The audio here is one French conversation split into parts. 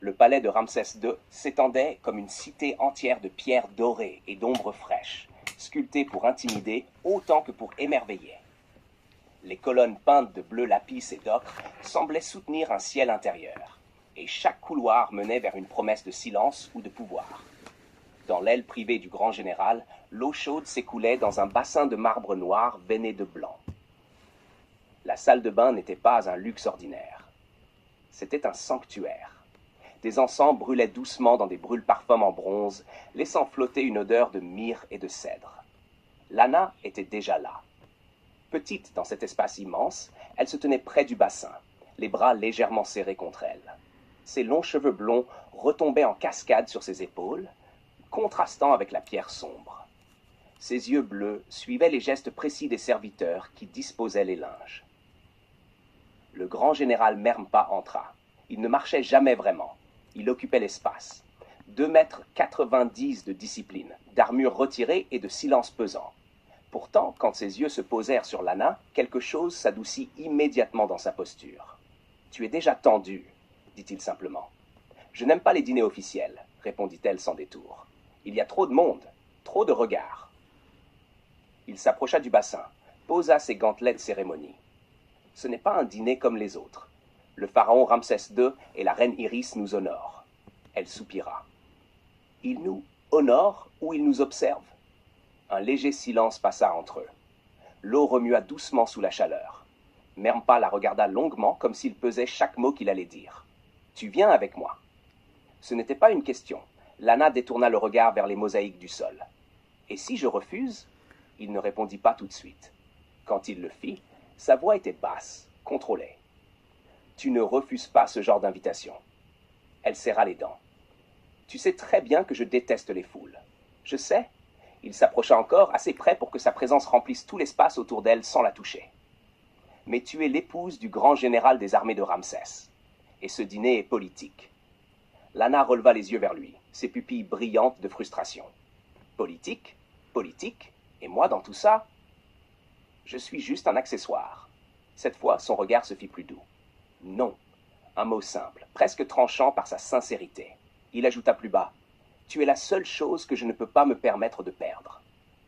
Le palais de Ramsès II s'étendait comme une cité entière de pierres dorées et d'ombres fraîches, sculptées pour intimider autant que pour émerveiller. Les colonnes peintes de bleu lapis et d'ocre semblaient soutenir un ciel intérieur, et chaque couloir menait vers une promesse de silence ou de pouvoir. Dans l'aile privée du grand général, l'eau chaude s'écoulait dans un bassin de marbre noir veiné de blanc. La salle de bain n'était pas un luxe ordinaire. C'était un sanctuaire. Des encens brûlaient doucement dans des brûle-parfums en bronze, laissant flotter une odeur de myrrhe et de cèdre. Lana était déjà là. Petite dans cet espace immense, elle se tenait près du bassin, les bras légèrement serrés contre elle. Ses longs cheveux blonds retombaient en cascade sur ses épaules, contrastant avec la pierre sombre. Ses yeux bleus suivaient les gestes précis des serviteurs qui disposaient les linges. Le grand général Mermpa entra. Il ne marchait jamais vraiment. Il occupait l'espace. 2,90 m de discipline, d'armure retirée et de silence pesant. Pourtant, quand ses yeux se posèrent sur Lana, quelque chose s'adoucit immédiatement dans sa posture. « Tu es déjà tendu, » dit-il simplement. « Je n'aime pas les dîners officiels, » répondit-elle sans détour. « Il y a trop de monde, trop de regards. » Il s'approcha du bassin, posa ses gantelets de cérémonie. « Ce n'est pas un dîner comme les autres. Le pharaon Ramsès II et la reine Iris nous honorent. » Elle soupira. « Ils nous honorent ou ils nous observent ?» Un léger silence passa entre eux. L'eau remua doucement sous la chaleur. Mermpa la regarda longuement comme s'il pesait chaque mot qu'il allait dire. « Tu viens avec moi. » Ce n'était pas une question. Lana détourna le regard vers les mosaïques du sol. « Et si je refuse ?» Il ne répondit pas tout de suite. Quand il le fit, sa voix était basse, contrôlée. « Tu ne refuses pas ce genre d'invitation. » Elle serra les dents. « Tu sais très bien que je déteste les foules. »« Je sais. » Il s'approcha encore, assez près pour que sa présence remplisse tout l'espace autour d'elle sans la toucher. « Mais tu es l'épouse du grand général des armées de Ramsès. Et ce dîner est politique. » Lana releva les yeux vers lui, ses pupilles brillantes de frustration. « Politique ? Politique ? Et moi dans tout ça ? Je suis juste un accessoire. » Cette fois, son regard se fit plus doux. « Non. » Un mot simple, presque tranchant par sa sincérité. Il ajouta plus bas. « Tu es la seule chose que je ne peux pas me permettre de perdre. »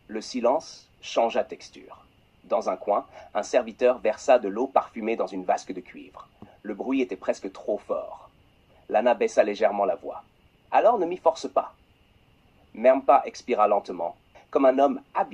Le silence changea texture. Dans un coin, un serviteur versa de l'eau parfumée dans une vasque de cuivre. Le bruit était presque trop fort. Lana baissa légèrement la voix. « Alors ne m'y force pas. » Mermpa expira lentement, comme un homme habile